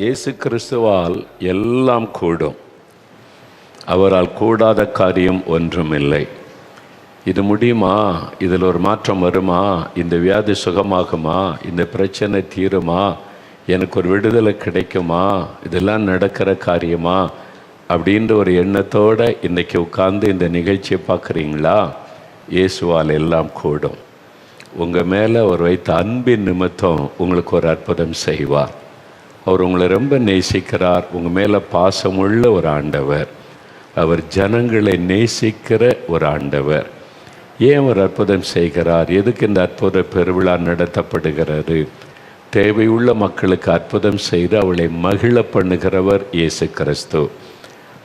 இயேசு கிறிஸ்துவால் எல்லாம் கூடும். அவரால் கூடாத காரியம் ஒன்றுமில்லை. இது முடியுமா? இதில் ஒரு மாற்றம் வருமா? இந்த வியாதி சுகமாகுமா? இந்த பிரச்சனை தீருமா? எனக்கு ஒரு விடுதலை கிடைக்குமா? இதெல்லாம் நடக்கிற காரியமா? அப்படின்ற ஒரு எண்ணத்தோடு இன்றைக்கி உட்கார்ந்து இந்த நிகழ்ச்சியை பார்க்குறீங்களா? இயேசுவால் எல்லாம் கூடும். உங்கள் மேலே அவர் வைத்த அன்பின் நிமித்தம் உங்களுக்கு ஒரு அற்புதம் செய்வார். அவர் உங்களை ரொம்ப நேசிக்கிறார். உங்கள் மேலே பாசமுள்ள ஒரு ஆண்டவர். அவர் ஜனங்களை நேசிக்கிற ஒரு ஆண்டவர். ஏன் அவர் அற்புதம் செய்கிறார்? எதுக்கு இந்த அற்புத பெருவிழா நடத்தப்படுகிறது? தேவையுள்ள மக்களுக்கு அற்புதம் செய்து அவளை மகிழ பண்ணுகிறவர் இயேசு கிறிஸ்து.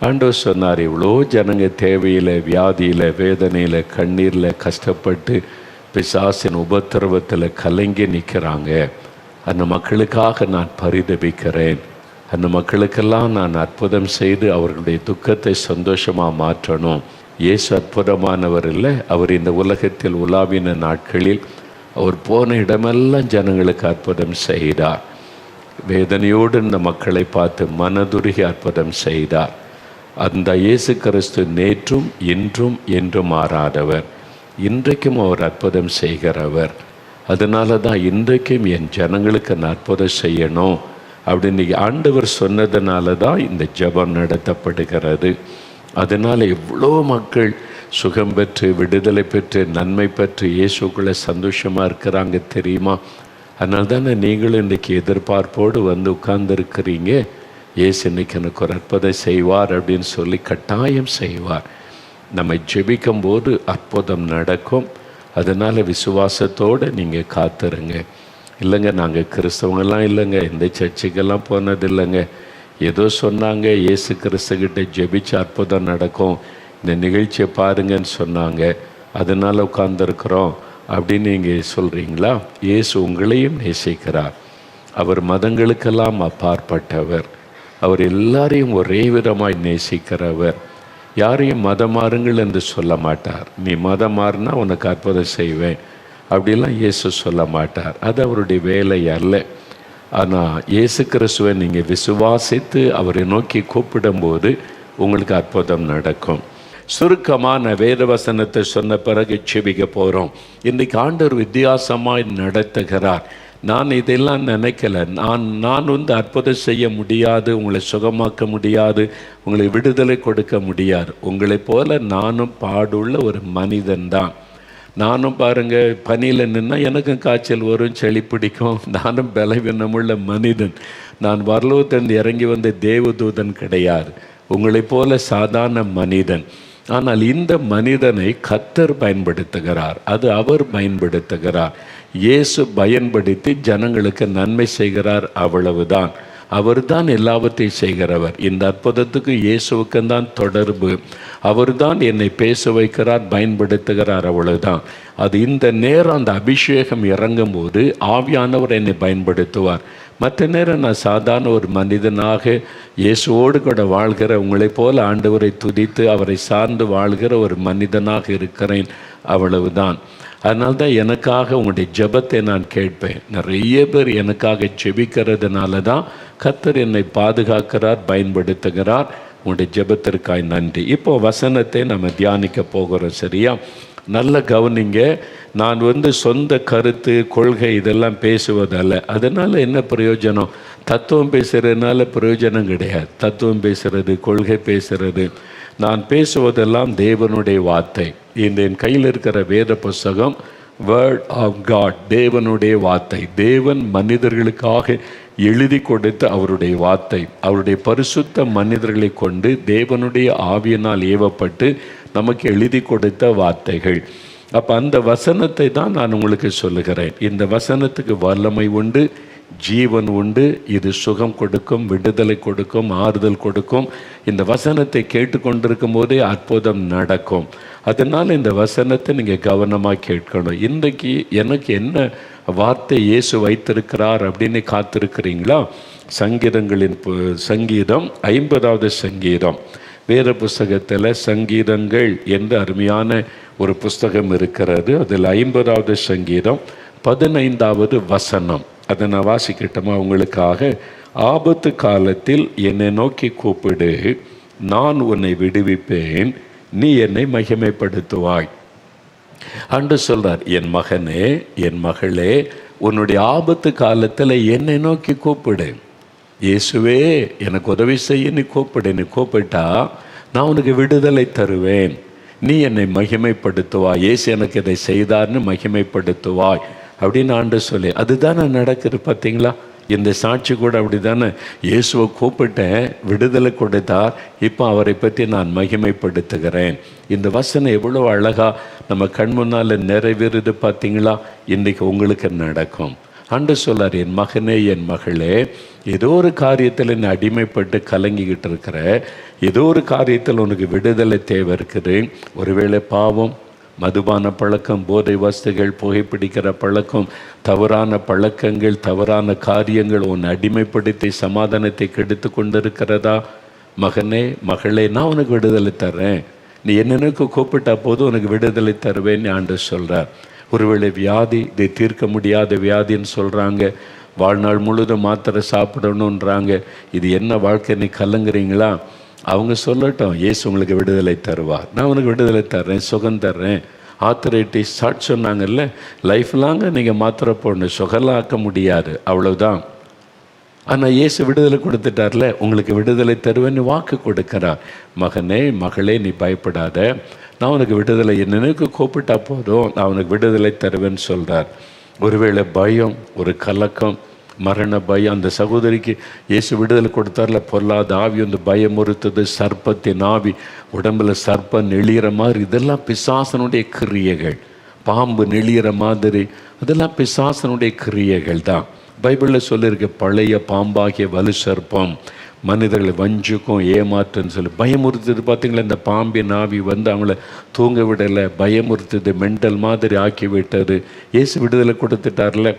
ஆண்டவர் சொன்னார், இவ்வளோ ஜனங்க தேவையில், வியாதியில், வேதனையில், கண்ணீரில் கஷ்டப்பட்டு பிசாசின் உபத்திரவத்தில் கலங்கி நிற்கிறாங்க. அந்த மக்களுக்காக நான் பரிதபிக்கிறேன். அந்த மக்களுக்கெல்லாம் நான் அற்புதம் செய்து அவர்களுடைய துக்கத்தை சந்தோஷமாக மாற்றணும். இயேசு அற்புதமானவர் இல்லை. அவர் இந்த உலகத்தில் உலாவின நாட்களில் அவர் போன இடமெல்லாம் ஜனங்களுக்கு அற்புதம் செய்தார். வேதனையோடு இந்த மக்களை பார்த்து மனதுருகி அற்புதம் செய்தார். அந்த இயேசு கிறிஸ்து நேற்றும் இன்றும் என்றும் மாறாதவர். இன்றைக்கும் அவர் அற்புதம் செய்கிறவர். அதனால தான் இன்றைக்கும் என் ஜனங்களுக்கு நான் அற்புதம் செய்யணும் அப்படின்னு ஆண்டவர் சொன்னதுனால தான் இந்த ஜெபம் நடத்தப்படுகிறது. அதனால் எவ்வளோ மக்கள் சுகம் பெற்று, விடுதலை பெற்று, நன்மை பெற்று இயேசுக்குள்ளே சந்தோஷமாக இருக்கிறாங்க தெரியுமா? அதனால தானே நீங்களும் இன்றைக்கி எதிர்பார்ப்போடு வந்து உட்கார்ந்துருக்கிறீங்க. இயேசு இன்னைக்கு எனக்கு ஒரு அற்புதம் செய்வார் அப்படின்னு சொல்லி கட்டாயம் செய்வார். நம்ம ஜெபிக்கும் போது அற்புதம் நடக்கும். அதனால் விசுவாசத்தோடு நீங்கள் காத்துருங்க. இல்லைங்க, நாங்கள் கிறிஸ்தவங்கெல்லாம் இல்லைங்க, எந்த சர்ச்சுக்கெல்லாம் போனது இல்லைங்க, ஏதோ சொன்னாங்க இயேசு கிறிஸ்துக்கிட்ட ஜெபிச்சு அற்புதம் நடக்கும், இந்த நிகழ்ச்சியை பாருங்கன்னு சொன்னாங்க, அதனால் உட்கார்ந்துருக்குறோம் அப்படின்னு நீங்கள் சொல்கிறீங்களா? இயேசு உங்களையும் நேசிக்கிறார். அவர் மதங்களுக்கெல்லாம் அப்பாற்பட்டவர். அவர் எல்லாரையும் ஒரே விதமாய் நேசிக்கிறவர். யாரையும் மதம் மாறுங்கள் என்று சொல்ல மாட்டார். நீ மதம் மாறினா உனக்கு அற்புதம் செய்வேன் அப்படிலாம் இயேசு சொல்ல மாட்டார். அது அவருடைய வேலை அல்ல. ஆனால் இயேசு கிறிஸ்துவை நீங்கள் விசுவாசித்து அவரை நோக்கி கூப்பிடும்போது உங்களுக்கு அற்புதம் நடக்கும். சுருக்கமான வேத வசனத்தை சொன்ன பிறகு செபிக்க போகிறோம். இன்றைக்கு ஆண்டவர் வித்தியாசமாய் நடத்துகிறார். நான் இதெல்லாம் நினைக்கல. நான் அற்புதம் செய்ய முடியாது, உங்களை சுகமாக்க முடியாது, உங்களை விடுதலை கொடுக்க முடியாது. உங்களைப் போல நானும் பாடுள்ள ஒரு மனிதன்தான். நானும் பாருங்கள், பனியில் நின்னால் எனக்கும் காய்ச்சல் வரும், செளி பிடிக்கும். நானும் பலவீனமுள்ள மனிதன். நான் பரலோகத்திலிருந்து இறங்கி வந்த தேவதூதன் கிடையாது. உங்களைப் போல சாதாரண மனிதன். ஆனால் இந்த மனிதனை கர்த்தர் பயன்படுத்துகிறார். அது அவர் பயன்படுத்துகிறார். இயேசு பயன்படுத்தி ஜனங்களுக்கு நன்மை செய்கிறார், அவ்வளவுதான். அவர் தான் எல்லாவற்றையும் செய்கிறவர். இந்த அற்புதத்துக்கு இயேசுவுக்குந்தான் தொடர்பு. அவர் தான் என்னை பேச வைக்கிறார், பயன்படுத்துகிறார், அவ்வளவுதான். அது இந்த நேரம் அந்த அபிஷேகம் இறங்கும் போது ஆவியானவர் என்னை பயன்படுத்துவார். மற்ற நேரம் நான் சாதாரண ஒரு மனிதனாக இயேசுவோடு கூட வாழ்கிற, உங்களைப் போல ஆண்டவரை துதித்து அவரை சார்ந்து வாழ்கிற ஒரு மனிதனாக இருக்கிறேன், அவ்வளவுதான். அதனால்தான் எனக்காக உங்களுடைய ஜெபத்தை நான் கேட்பேன். நிறைய பேர் எனக்காக ஜெபிக்கிறதுனால தான் கர்த்தர் என்னை பாதுகாக்கிறார், பயன்படுத்துகிறார். உங்களுடைய ஜெபத்திற்காய் நன்றி. இப்போ வசனத்தை நம்ம தியானிக்க போகிறோம். சரியா? நல்ல கவனிங்க. நான் சொந்த கருத்து, கொள்கை இதெல்லாம் பேசுவதல்ல. அதனால் என்ன பிரயோஜனம்? தத்துவம் பேசுகிறதுனால பிரயோஜனம் கிடையாது. தத்துவம் பேசுகிறது, கொள்கை பேசுகிறது, நான் பேசுவதெல்லாம் தேவனுடைய வார்த்தை. இந்த என் கையில் இருக்கிற வேத புஸ்தகம் வேர்ட் ஆஃப் காட், தேவனுடைய வார்த்தை. தேவன் மனிதர்களுக்காக எழுதி கொடுத்த அவருடைய வார்த்தை. அவருடைய பரிசுத்த மனிதர்களை கொண்டு தேவனுடைய ஆவியினால் ஏவப்பட்டு நமக்கு எழுதி கொடுத்த வார்த்தைகள். அப்போ அந்த வசனத்தை தான் நான் உங்களுக்கு சொல்லுகிறேன். இந்த வசனத்துக்கு வல்லமை உண்டு, ஜீவன் உண்டு. இது சுகம் கொடுக்கும், விடுதலை கொடுக்கும், ஆறுதல் கொடுக்கும். இந்த வசனத்தை கேட்டுக்கொண்டிருக்கும் போதே அற்புதம் நடக்கும். அதனால் இந்த வசனத்தை நீங்கள் கவனமாக கேட்கணும். இன்றைக்கு எனக்கு என்ன வார்த்தை இயேசு வைத்திருக்கிறார் அப்படின்னு காத்திருக்கிறீங்களா? சங்கீதம் 50வது சங்கீதம். வேத புஸ்தகத்தில் சங்கீதங்கள் என்று அருமையான ஒரு புஸ்தகம் இருக்கிறது. அதில் 50வது சங்கீதம் 15வது வசனம். அதை நான் வாசிக்கட்டுமா உங்களுக்காக? ஆபத்து காலத்தில் என்னை நோக்கி கூப்பிடு, நான் உன்னை விடுவிப்பேன், நீ என்னை மகிமைப்படுத்துவாய். ஆண்டவர் சொல்றார், என் மகனே, என் மகளே, உன்னுடைய ஆபத்து காலத்தில் என்னை நோக்கி கூப்பிடு. இயேசுவே எனக்கு உதவி செய்ய நீ கூப்பிடு. நீ கூப்பிட்டா நான் உனக்கு விடுதலை தருவேன், நீ என்னை மகிமைப்படுத்துவாய். இயேசு எனக்கு இதை செய்தார்னு மகிமைப்படுத்துவாய் அப்படின்னு ஆண்டவர் சொல்லி, அதுதானே நடக்குது. பார்த்தீங்களா? இந்த சாட்சி கூட அப்படி தானே. இயேசுவை கூப்பிட்டேன், விடுதலை கொடுத்தார், இப்போ அவரை பற்றி நான் மகிமைப்படுத்துகிறேன். இந்த வசனம் எவ்வளோ அழகாக நம்ம கண் முன்னால் நிறைவேறுது பார்த்தீங்களா? இன்றைக்கு உங்களுக்கு நடக்கும். ஆண்டவர் சொல்லார், என் மகனே, என் மகளே, ஏதோ ஒரு காரியத்தில் நீ அடிமைப்பட்டு கலங்கிக்கிட்டு இருக்கிற, ஏதோ ஒரு காரியத்தில் உனக்கு விடுதலை தேவை இருக்குது. ஒருவேளை பாவம், மதுபான பழக்கம், போதை வஸ்துகள், புகைப்பிடிக்கிற பழக்கம், தவறான பழக்கங்கள், தவறான காரியங்கள் உன்னை அடிமைப்படுத்தி சமாதானத்தை கெடுத்து கொண்டிருக்கிறதா? மகனே, மகளே, நான் உனக்கு விடுதலை தர்றேன், நீ என்னென்னக்கு கூப்பிட்டா போதும் உனக்கு விடுதலை தருவேன்னு ஆண்டவர் சொல்கிறார். ஒருவேளை வியாதி, இதை தீர்க்க முடியாத வியாதின்னு சொல்கிறாங்க, வாழ்நாள் முழுதும் மாத்திரை சாப்பிடணுன்றாங்க, இது என்ன வாழ்க்கை, நீ கலங்குறீங்களா? அவங்க சொல்லட்டும், இயேசு உங்களுக்கு விடுதலை தருவார். நான் உனக்கு விடுதலை தர்றேன், சுகம் தர்றேன். ஆத்தரைட்டிஸ் ஸ்டார்ட் சொன்னாங்கல்ல, லைஃப் லாங்க நீங்கள் மாத்திரை போடணும், சுகலாம் ஆக்க முடியாது, அவ்வளோதான். ஆனால் இயேசு விடுதலை கொடுத்துட்டார்ல, உங்களுக்கு விடுதலை தருவேன்னு வாக்கு கொடுக்கிறார். மகனே, மகளே, நீ பயப்படாத, நான் உனக்கு விடுதலை என்னென்னக்கு கூப்பிட்டா போதும் நான் உனக்கு விடுதலை தருவேன்னு சொல்கிறார். ஒருவேளை பயம், ஒரு கலக்கம், மரண பயம், அந்த சகோதரிக்கு இயேசு விடுதலை கொடுத்தார்ல, பொல்லாத ஆவி வந்து பயமுறுத்துது, சர்ப்பத்தின் ஆவி, உடம்புல சர்ப்பம் நெளிகிற மாதிரி, இதெல்லாம் பிசாசனுடைய கிரியைகள். பாம்பு நெளிகிற மாதிரி, அதெல்லாம் பிசாசனுடைய கிரியைகள் தான். பைபிளில் சொல்லியிருக்க, பழைய பாம்பாகிய வலு சர்ப்பம் மனிதர்களை வஞ்சுக்கும் ஏமாற்றுன்னு சொல்லி பயமுறுத்துது. பார்த்தீங்களா? இந்த பாம்பின் ஆவி வந்து அவங்கள தூங்க விடலை, பயமுறுத்துது, மெண்டல் மாதிரி ஆக்கி விட்டது. இயேசு விடுதலை கொடுத்துட்டார்ல.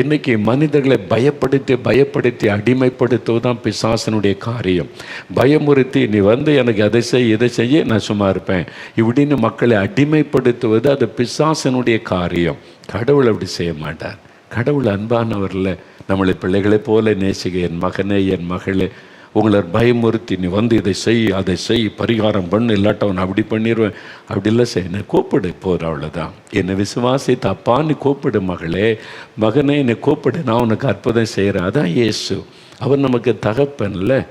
இன்றைக்கி மனிதர்களை பயப்படுத்தி அடிமைப்படுத்துவதுதான் பிசாசனுடைய காரியம். பயமுறுத்தி, நீ வந்து எனக்கு அதை செய்ய, இதை செய்ய, நான் சும்மா இருப்பேன் இப்படின்னு மக்களை அடிமைப்படுத்துவது அது பிசாசனுடைய காரியம். கடவுள் அப்படி செய்ய மாட்டார். கடவுள் அன்பானவரில் நம்மளை பிள்ளைகளை போல நேசிக்க, என் மகனே, என் மகளே, உங்களை பயமுறுத்தி நீ வந்து இதை செய், அதை செய், பரிகாரம் பண்ணு, இல்லாட்ட அவனை அப்படி பண்ணிடுவேன், அப்படி இல்லை செய், என்னை கூப்பிடு போகிற, அவ்வளோதான். என்னை விசுவாசித்து அப்பா நீ கூப்பிடு, மகளே, மகனே, என்னை கூப்பிடு, நான் உனக்கு அற்புதம் செய்கிறேன். அதான் இயேசு. அவர் நமக்கு தகப்பன்ல,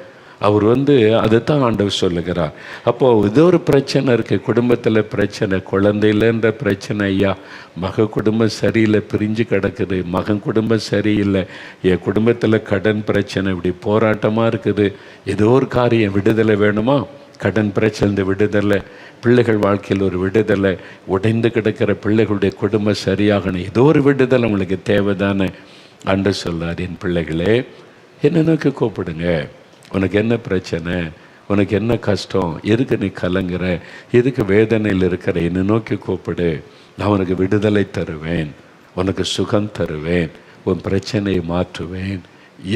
அவர் வந்து அதைத்தான் ஆண்டவர் சொல்லுகிறார். அப்போது ஏதோ ஒரு பிரச்சனை இருக்குது, குடும்பத்தில் பிரச்சனை, குழந்தையிலன்ற பிரச்சனை, ஐயா மக குடும்பம் சரியில்லை, பிரிஞ்சு கிடக்குது, மகன் குடும்பம் சரியில்லை, என் குடும்பத்தில் கடன் பிரச்சனை, இப்படி போராட்டமாக இருக்குது, ஏதோ ஒரு காரியம் விடுதலை வேணுமா? கடன் பிரச்சனை விடுதலை, பிள்ளைகள் வாழ்க்கையில் ஒரு விடுதலை, உடைந்து கிடக்கிற பிள்ளைகளுடைய குடும்பம் சரியாகணும், ஏதோ ஒரு விடுதலை உங்களுக்கு தேவைதானே. ஆண்டவர் சொல்லார், என் பிள்ளைகளே, என்ன நோக்கி கூப்பிடுங்க, உனக்கு என்ன பிரச்சனை, உனக்கு என்ன கஷ்டம், எதுக்கு நீ கலங்குற, எதுக்கு வேதனையில் இருக்கிற, என்னை நோக்கி கூப்பிடு, நான் உனக்கு விடுதலை தருவேன், உனக்கு சுகம் தருவேன், உன் பிரச்சனையை மாற்றுவேன்.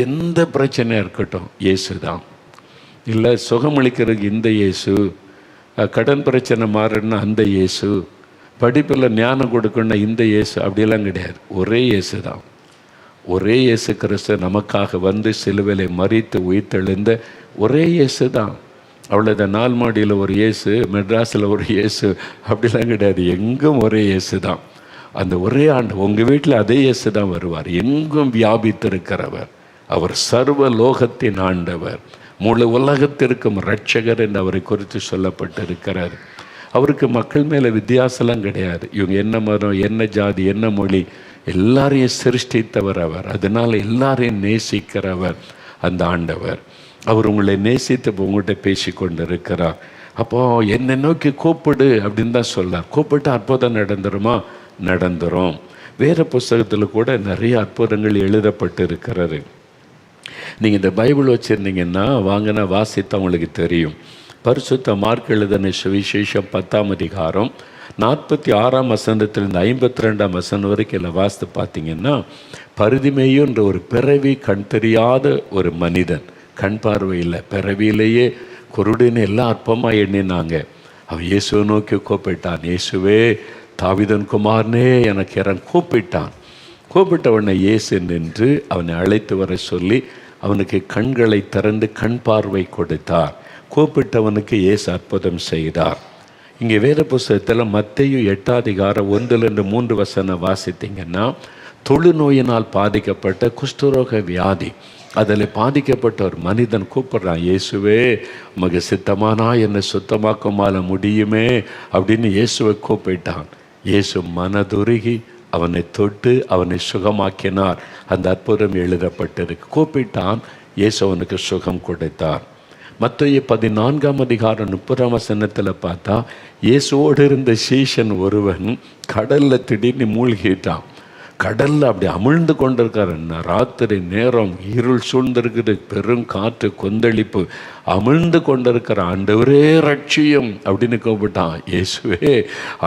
எந்த பிரச்சனையாக இருக்கட்டும், இயேசு தான். இல்லை சுகமளிக்கிறதுக்கு இந்த இயேசு, கடன் பிரச்சனை மாறணுன்னா அந்த இயேசு, படிப்பில் ஞானம் கொடுக்கணுன்னா இந்த இயேசு, அப்படியெல்லாம் கிடையாது. ஒரே இயேசு தான். ஒரே இயேசு கிறிஸ்து நமக்காக வந்து சிலுவையிலே மரித்து உயிர்த்தெழுந்த ஒரே இயேசு தான். அவ்வளோத நாள் மாடியில் ஒரு இயேசு, மெட்ராஸில் ஒரு இயேசு, அப்படிலாம் கிடையாது. எங்கும் ஒரே இயேசு தான். அந்த ஒரே ஆண்டு உங்கள் வீட்டில் அதே இயேசு தான் வருவார். எங்கும் வியாபித்திருக்கிறவர் அவர், சர்வ லோகத்தின் ஆண்டவர், முழு உலகத்திற்கும் இரட்சகர் என்று அவரை குறித்து சொல்லப்பட்டிருக்கிறார். அவருக்கு மக்கள் மேலே வித்தியாசம்லாம் கிடையாது. இவங்க என்ன மதம், என்ன ஜாதி, என்ன மொழி, எல்லாரையும் சிருஷ்டித்தவர் அவர். அதனால் எல்லாரையும் நேசிக்கிறவர் அந்த ஆண்டவர். அவர் உங்களை நேசித்து உங்கள்கிட்ட பேசி கொண்டு இருக்கிறார். அப்போது என்னை நோக்கி கூப்பிடு அப்படின்னு தான் சொல்லார். கூப்பிட்டு அற்புதம் நடந்துருமா? நடந்துரும். வேறு புஸ்தகத்தில் கூட நிறைய அற்புதங்கள் எழுதப்பட்டு இருக்கிறது. நீங்கள் இந்த பைபிள் வச்சுருந்தீங்கன்னா வாங்கினா வாசித்தா உங்களுக்கு தெரியும். பரிசுத்த மார்க் எழுதின சுவிசேஷம் 10ஆம் அதிகாரம் 46ஆம் வசனத்திலிருந்து 52ஆம் வசனம் வரைக்கும் எல்லாம் வாசித்து பார்த்தீங்கன்னா, பரிதிமேயுன்ற ஒரு பிறவி கண் தெரியாத ஒரு மனிதன், கண் பார்வையில் பிறவியிலேயே குருடின்னு எல்லாம் அற்பமாக எண்ணினாங்க. அவன் இயேசுவை நோக்கி கூப்பிட்டான். இயேசுவே, தாவீதின் குமாரனே, எனக்கு கூப்பிட்டான். கூப்பிட்டவனை இயேசு நின்று அவனை அழைத்து வர சொல்லி அவனுக்கு கண்களை திறந்து கண் பார்வை கொடுத்தார். கூப்பிட்டவனுக்கு இயேசு அற்புதம் செய்தார். இங்கே வேத புஸ்தகத்தில் மத்தேயு 8:1-3 வாசித்தீங்கன்னா, தொழுநோயினால் பாதிக்கப்பட்ட குஷ்டரோக வியாதி, அதில் பாதிக்கப்பட்ட ஒரு மனிதன் கூப்பிட்றான், இயேசுவே உமக்கு சித்தமானா என்னை சுத்தமாக்குமால முடியுமே அப்படின்னு இயேசுவை கூப்பிட்டான். இயேசு மனதுருகி அவனை தொட்டு அவனை சுகமாக்கினார். அந்த அற்புதம் எழுதப்பட்டிருக்கு. கூப்பிட்டான், இயேசு அவனுக்கு சுகம் கொடுத்தார். மத்தேயு 14:30 பார்த்தா, இயேசுவோடு இருந்த சீஷன் ஒருவன் கடலில் திடீர்னு மூழ்கிட்டான். கடலில் அப்படி அமிழ்ந்து கொண்டிருக்காருன்னா, ராத்திரி நேரம், இருள் சூழ்ந்திருக்குது, பெரும் காற்று கொந்தளிப்பு, அமிழ்ந்து கொண்டிருக்கிற, ஆண்டவரே ரட்சியம் அப்படின்னு கூப்பிட்டான். இயேசுவே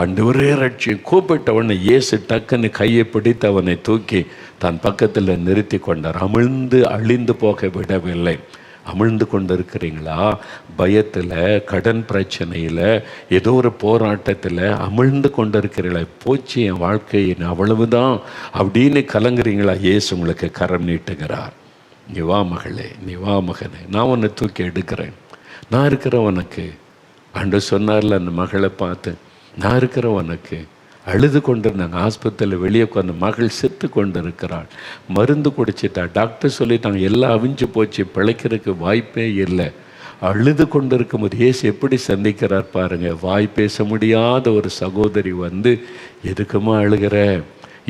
ஆண்டவரே ரட்சியம். கூப்பிட்டவனை இயேசு டக்குன்னு கையை பிடித்து அவனை தூக்கி தன் பக்கத்தில் நிறுத்தி கொண்டார். அமிழ்ந்து அழிந்து போக விடவில்லை. அமிழ்ந்து கொண்டு இருக்கிறீங்களா? பயத்தில், கடன் பிரச்சனையில், ஏதோ ஒரு போராட்டத்தில் அமிழ்ந்து கொண்டு இருக்கிறீங்களா? போச்சு என் வாழ்க்கையின் அவ்வளவுதான் அப்படின்னு கலங்குறீங்களா? இயேசு உங்களுக்கு கரம் நீட்டுகிறார். நீ வா மகளே, நீ வா மகனே, நான் உன்னை தூக்கி எடுக்கிறேன், நான் இருக்கிறேன் உனக்கு. ஆண்டவர் சொன்னார்ல அந்த மகளை பார்த்து, நான் இருக்கிறேன் உனக்கு. அழுது கொண்டிருந்தாங்க. ஆஸ்பத்திரியில் வெளியே உட்காந்து மகள் செத்து கொண்டு இருக்கிறாள். மருந்து குடிச்சிட்டா. டாக்டர் சொல்லிட்டாங்க எல்லாம் அவிஞ்சு போச்சு, பிழைக்கிறதுக்கு வாய்ப்பே இல்லை. அழுது கொண்டு இருக்கும்போது இயேசு எப்படி சந்திக்கிறார் பாருங்கள். வாய் பேச முடியாத ஒரு சகோதரி வந்து, எதுக்குமா அழுகிற?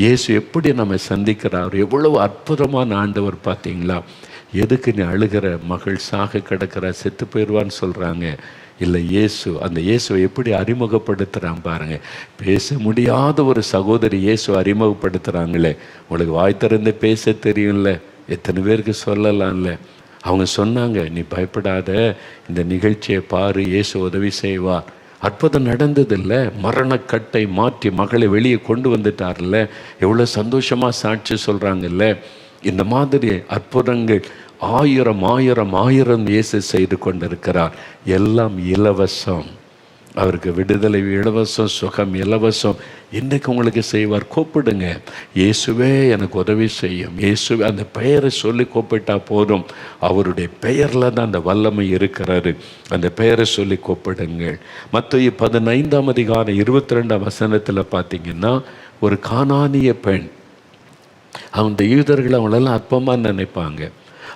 இயேசு எப்படி நம்ம சந்திக்கிறார், எவ்வளவு அற்புதமான ஆண்டவர் பார்த்தீங்களா? எதுக்கு நீ அழுகிற? மகள் சாக கிடக்கிற, செத்து போயிடுவான்னு சொல்கிறாங்க. இல்லை, இயேசு, அந்த இயேசுவை எப்படி அறிமுகப்படுத்துகிறான் பாருங்கள். பேச முடியாத ஒரு சகோதரி இயேசு அறிமுகப்படுத்துகிறாங்களே. உங்களுக்கு வாய் திறந்து பேச தெரியும்ல, எத்தனை பேருக்கு சொல்லலாம்ல. அவங்க சொன்னாங்க, நீ பயப்படாத, இந்த நிகழ்ச்சியை பாரு, இயேசு உதவி செய்வார். அற்புதம் நடந்ததில்ல. மரணக்கட்டை மாற்றி மகளை வெளியே கொண்டு வந்துட்டார்ல. எவ்வளோ சந்தோஷமாக சாட்சி சொல்கிறாங்கல்ல. இந்த மாதிரி அற்புதங்கள் ஆயிரம் இயேசு செய்து கொண்டிருக்கிறார். எல்லாம் இலவசம். அவருக்கு விடுதலை இலவசம், சுகம் இலவசம். இன்றைக்கு உங்களுக்கு செய்வார். கூப்பிடுங்க, இயேசுவே எனக்கு உதவி செய்யும். இயேசுவே, அந்த பெயரை சொல்லி கூப்பிட்டா போதும். அவருடைய பெயரில் தான் அந்த வல்லமை இருக்கிறாரு. அந்த பெயரை சொல்லி கூப்பிடுங்கள். மத்தேயு 15:22 பார்த்தீங்கன்னா, ஒரு கானானிய பெண், அந்த யூதர்கள் அவங்களெல்லாம் அற்பமாக நினைப்பாங்க.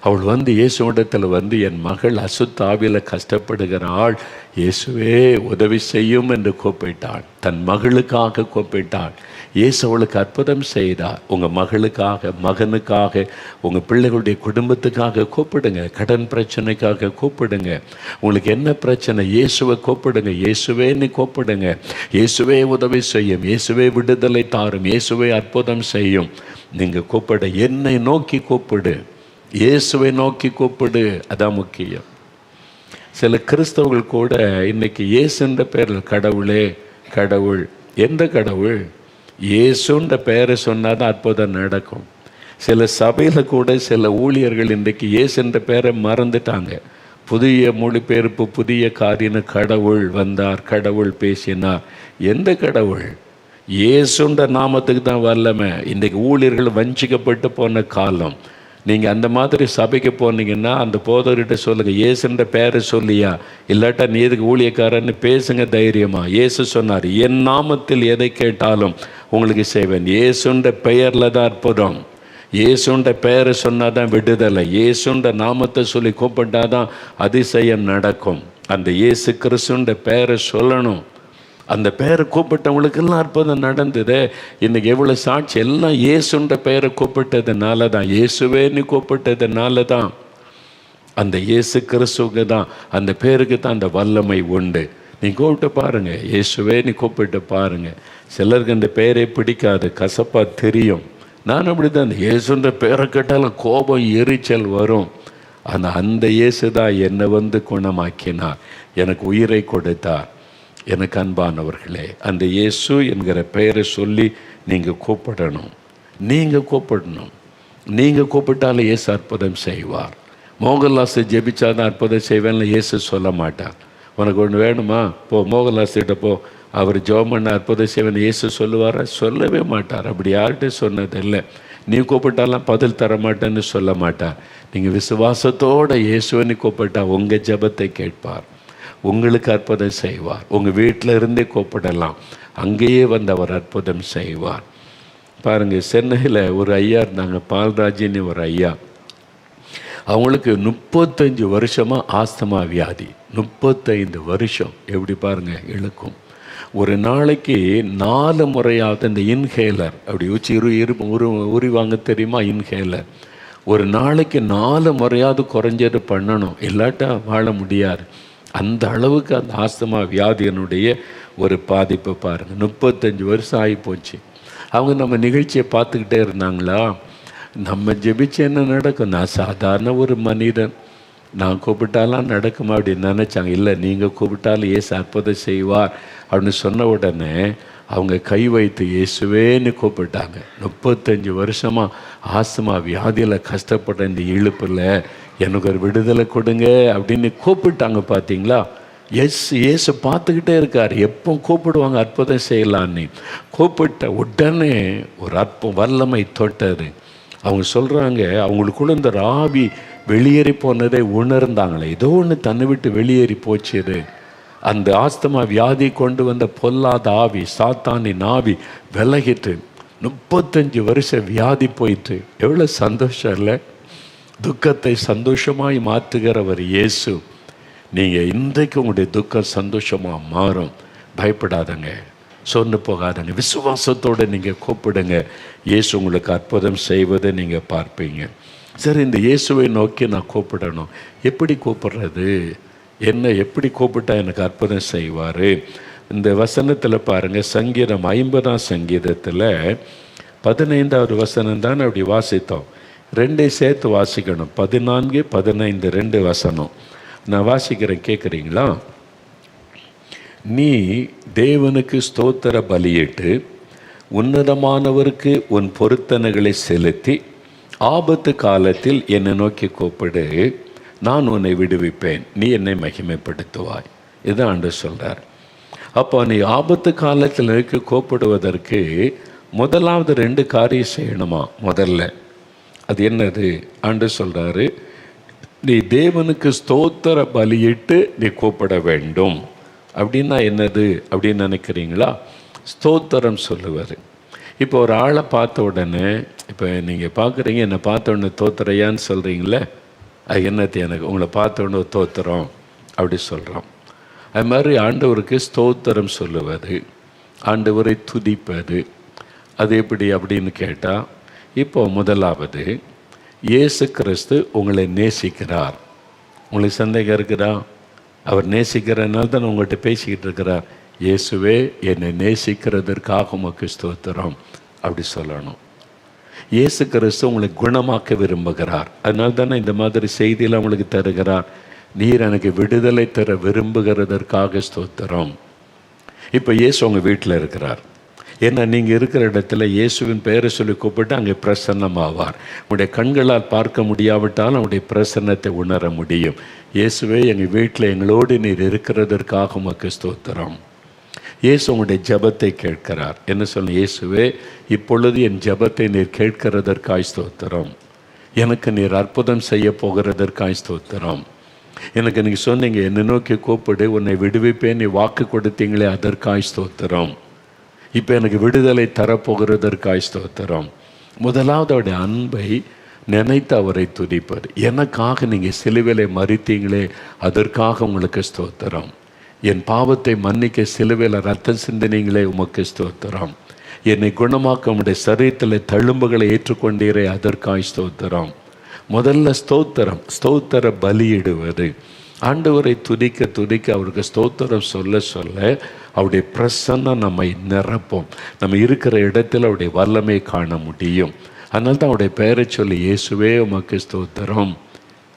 அவள் வந்து இயேசுவிடத்தில் வந்து, என் மகள் அசுத்த ஆவியில் கஷ்டப்படுகிறாள், இயேசுவே உதவி செய்யும் என்று கூப்பிட்டாள். தன் மகளுக்காக கூப்பிட்டாள். இயேசு அவளுக்கு அற்புதம் செய்தார். உங்கள் மகளுக்காக, மகனுக்காக, உங்கள் பிள்ளைகளுடைய குடும்பத்துக்காக கூப்பிடுங்க. கடன் பிரச்சனைக்காக கூப்பிடுங்க. உங்களுக்கு என்ன பிரச்சனை, இயேசுவை கூப்பிடுங்க. இயேசுவேன்னு கூப்பிடுங்க. இயேசுவே உதவி செய்யும், இயேசுவே விடுதலை தாரும், இயேசுவே அற்புதம் செய்யும். நீங்கள் கூப்பிட, என்னை நோக்கி கூப்பிடு, இயேசுவை நோக்கி கூப்பிடு. அதான் முக்கியம். சில கிறிஸ்தவர்கள் கூட இன்னைக்கு இயேசுன்ற பேரில், கடவுளே கடவுள், எந்த கடவுள்? இயேசுன்ற பெயரை சொன்னால் தான் அற்புதம் நடக்கும். சில சபையில் கூட சில ஊழியர்கள் இன்றைக்கு இயேசுன்ற பெயரை மறந்துட்டாங்க. புதிய மொழிபெயர்ப்பு, புதிய காரியம், கடவுள் வந்தார், கடவுள் பேசினார். எந்த கடவுள்? இயேசுன்ற நாமத்துக்கு தான் வல்லமை. இன்றைக்கு ஊழியர்கள் வஞ்சிக்கப்பட்டு போன காலம். நீங்கள் அந்த மாதிரி சபைக்கு போனீங்கன்னா அந்த போதர்கிட்ட சொல்லுங்கள், இயேசுன்ற பேரை சொல்லியா, இல்லாட்டா நீ எதுக்கு ஊழியக்காரன்னு பேசுங்க தைரியமாக. இயேசு சொன்னார், என் நாமத்தில் எதை கேட்டாலும் உங்களுக்கு செய்வேன். இயேசுன்ற பெயரில் தான் அற்புதம். இயேசுன்ற பெயரை சொன்னால் தான் விடுதலை. இயேசுன்ற நாமத்தை சொல்லி கூப்பிட்டாதான் அதிசயம் நடக்கும். அந்த இயேசு கிறிஸ்துன்ற பெயரை சொல்லணும். அந்த பெயரை கூப்பிட்டவங்களுக்கெல்லாம் அற்புதம் நடந்தது. இன்றைக்கி எவ்வளோ சாட்சி, எல்லாம் இயேசுன்ற பெயரை கூப்பிட்டதுனால தான், இயேசுவேன்னு கூப்பிட்டதுனால தான். அந்த இயேசு கிறிஸ்துவுக்கு தான், அந்த பேருக்கு தான் அந்த வல்லமை உண்டு. நீ கூப்பிட்டு பாருங்கள், இயேசுவேன்னு கூப்பிட்டு பாருங்கள். சிலருக்கு அந்த பெயரை பிடிக்காது, கசப்பாக தெரியும். நான் அப்படி தான், அந்த இயேசுன்ற பெயரை கேட்டாலும் கோபம், எரிச்சல் வரும். ஆனால் அந்த இயேசு தான் என்னை வந்து குணமாக்கினார், எனக்கு உயிரை கொடுத்தார். எனக்கு அன்பானவர்களே, அந்த இயேசு என்கிற பெயரை சொல்லி நீங்கள் கூப்பிடணும். நீங்கள் கூப்பிடணும். நீங்கள் கூப்பிட்டாலே இயேசு அற்புதம் செய்வார். மோகன்லாஸ் ஜெபிச்சாதான் அற்புதம் செய்வேன்னு இயேசு சொல்ல மாட்டார். உனக்கு ஒன்று வேணுமா, போ மோகன்லாஸ்கிட்ட போ, அவர் ஜெபம் பண்ண அற்புதம் செய்வேன்னு இயேசு சொல்லுவாரா? சொல்லவே மாட்டார். அப்படி யார்கிட்ட சொன்னதில்லை. நீ கூப்பிட்டாலாம் பதில் தர மாட்டேன்னு சொல்ல மாட்டார். நீங்கள் விசுவாசத்தோடு இயேசுவனை கூப்பிட்டா உங்கள் ஜெபத்தை கேட்பார், உங்களுக்கு அற்புதம் செய்வார். உங்கள் வீட்டில் இருந்தே கூப்பிடலாம், அங்கேயே வந்து அவர் அற்புதம் செய்வார். பாருங்கள், சென்னையில் ஒரு ஐயா இருந்தாங்க, பால்ராஜின்னு ஒரு ஐயா. அவங்களுக்கு 35 வருஷமாக ஆஸ்துமா வியாதி. 35 வருஷம். எப்படி பாருங்கள் இழுக்கும். ஒரு நாளைக்கு 4 முறையாவது இந்த இன்ஹேலர், அப்படி உரி வாங்க தெரியுமா, இன்ஹேலர் ஒரு நாளைக்கு 4 முறையாவது குறைஞ்சது பண்ணணும், இல்லாட்டா வாழ முடியாது. அந்த அளவுக்கு அந்த ஆஸ்துமா வியாதியினுடைய ஒரு பாதிப்பை பாருங்கள். 35 வருஷம் ஆகி போச்சு. அவங்க நம்ம நிகழ்ச்சியை பார்த்துக்கிட்டே இருந்தாங்களா, நம்ம ஜெபிச்சு என்ன நடக்கும், நான் சாதாரண ஒரு மனிதன், நான் கூப்பிட்டாலாம் நடக்குமா அப்படின்னு நினச்சாங்க. இல்லை, நீங்கள் கூப்பிட்டாலும் இயேசு அற்புதம் செய்வார் அப்படின்னு சொன்ன உடனே அவங்க கை வைத்து இயேசுவேன்னு கூப்பிட்டாங்க. 35 வருஷமாக ஆஸ்துமா வியாதியில் கஷ்டப்பட்ட இந்த இழுப்பில் எனக்கு ஒரு விடுதலை கொடுங்க அப்படின்னு கூப்பிட்டாங்க. பார்த்தீங்களா, இயேசு பார்த்துக்கிட்டே இருக்கார், எப்போ கூப்பிடுவாங்க அற்புதம் செய்யலான்னு. கூப்பிட்ட உடனே ஒரு வல்லமை தொட்டது. அவங்க சொல்கிறாங்க, அவங்களுக்குள்ள இந்த ஆவி வெளியேறி போனதை உணர்ந்தாங்களே, ஏதோ ஒன்று தன்னை விட்டு வெளியேறி போச்சு. அந்த ஆஸ்துமா வியாதி கொண்டு வந்த பொல்லாத ஆவி, சாத்தானின் ஆவி விலகிட்டு 35 வருஷம் வியாதி போயிட்டு. எவ்வளோ சந்தோஷம் இல்லை? துக்கத்தை சந்தோஷமாய் மாற்றுகிறவர் இயேசு. நீங்கள் இன்றைக்கு உங்களுடைய துக்கம் சந்தோஷமாக மாறும். பயப்படாதங்க, சொன்னு போகாதங்க, விசுவாசத்தோடு நீங்கள் கூப்பிடுங்க. இயேசு உங்களுக்கு அற்புதம் செய்வதை நீங்கள் பார்ப்பீங்க. சரி, இந்த இயேசுவை நோக்கி நான் கூப்பிடணும், எப்படி கூப்பிடுறது, என்ன எப்படி கூப்பிட்டா எனக்கு அற்புதம் செய்வார்? இந்த வசனத்தில் பாருங்கள், சங்கீதம் 50ஆம் சங்கீதத்தில் 15வது வசனம் தான் அப்படி வாசித்தோம். 2 சேர்த்து வாசிக்கணும், 14, 15, 2 வசனம் நான் வாசிக்கிறேன், கேட்குறீங்களா? நீ தேவனுக்கு ஸ்தோத்திர பலியிட்டு உன்னதமானவருக்கு உன் பொருத்தனைகளை செலுத்தி ஆபத்து காலத்தில் என்னை நோக்கி கூப்பிடு, நான் உன்னை விடுவிப்பேன், நீ என்னை மகிமைப்படுத்துவாய். இதுதான் ஆண்டவர் சொல்கிறார். அப்போ நீ ஆபத்து காலத்தில் நோக்கி கூப்பிடுவதற்கு முதலாவது 2 காரியம் செய்யணுமா? முதல்ல அது என்னது? ஆண்டவர் சொல்கிறாரு, நீ தேவனுக்கு ஸ்தோத்திர பலியிட்டு நீ கூப்பிட வேண்டும். அப்படின்னா என்னது அப்படின்னு நினைக்கிறீங்களா? ஸ்தோத்திரம் சொல்லுவார். இப்போ ஒரு ஆளை பார்த்த உடனே, இப்போ நீங்கள் பார்க்குறீங்க, என்னை பார்த்த உடனே தோத்திரையான்னு சொல்கிறீங்களே, அது என்னது? எனக்கு உங்களை பார்த்த உடனே தோத்திரம் அப்படி சொல்கிறோம். அது மாதிரி ஆண்டவருக்கு ஸ்தோத்திரம் சொல்லுவது, ஆண்டவரை துதிப்பது, அது எப்படி அப்படின்னு கேட்டால், இப்போ முதலாவது, இயேசு கிறிஸ்து உங்களை நேசிக்கிறார். உங்களுக்கு சந்தேகம் இருக்குதா? அவர் நேசிக்கிறனால தான் உங்கள்கிட்ட பேசிக்கிட்டு இருக்கிறார். இயேசுவே என்னை நேசிக்கிறதற்காக உமக்கு ஸ்தோத்திரம் அப்படி சொல்லணும். இயேசு கிறிஸ்து உங்களை குணமாக்க விரும்புகிறார், அதனால தானே இந்த மாதிரி செய்தியெல்லாம் உங்களுக்கு தருகிறார். நீர் எனக்கு விடுதலை தர விரும்புகிறதற்காக ஸ்தோத்திரம். இப்போ இயேசு உங்கள் வீட்டில் இருக்கிறார். ஏன்னா நீங்கள் இருக்கிற இடத்துல இயேசுவின் பெயரை சொல்லி கூப்பிட்டு அங்கே பிரசன்னமாவார். உங்களுடைய கண்களால் பார்க்க முடியாவிட்டாலும் அவருடைய பிரசன்னத்தை உணர முடியும். இயேசுவே எங்கள் வீட்டில் எங்களோடு நீர் இருக்கிறதற்காக உமக்கு ஸ்தோத்திரம். இயேசு உங்களுடைய ஜெபத்தை கேட்கிறார். என்ன சொல்ல? இயேசுவே இப்பொழுது என் ஜெபத்தை நீர் கேட்கிறதற்காய் ஸ்தோத்திரம். எனக்கு நீர் அற்புதம் செய்ய போகிறதற்காய் ஸ்தோத்திரம். எனக்கு நீங்கள் சொன்னீங்க, என்னை நோக்கி கூப்பிடு உன்னை விடுவிப்பேன், நீ வாக்கு கொடுத்தீங்களே அதற்காய் ஸ்தோத்திரம். இப்போ எனக்கு விடுதலை தரப்போகிறதற்காய் ஸ்தோத்திரம். முதலாவது அவருடைய அன்பை நினைத்து அவரை துதிப்பது. எனக்காக நீங்கள் சிலுவையிலே மரித்தீங்களே அதற்காக உங்களுக்கு ஸ்தோத்திரம். என் பாவத்தை மன்னிக்க சிலுவையில் ரத்தம் சிந்தினீங்களே உமக்கு ஸ்தோத்திரம். என்னை குணமாக்க உம்முடைய சரீரத்தில் தழும்புகளை ஏற்றுக்கொண்டீரே அதற்காய் ஸ்தோத்திரம். முதல்ல ஸ்தோத்திரம், ஸ்தோத்திர பலியிடுவது. ஆண்டவரை துதிக்க துதிக்க அவருக்கு ஸ்தோத்திரம் சொல்ல சொல்ல அவருடைய பிரசன்னம் நம்மை நிரப்போம். நம்ம இருக்கிற இடத்துல அவருடைய வல்லமை காண முடியும். அதனால தான் அவருடைய பெயரை சொல்லி இயேசுவே உமக்கு ஸ்தோத்திரம்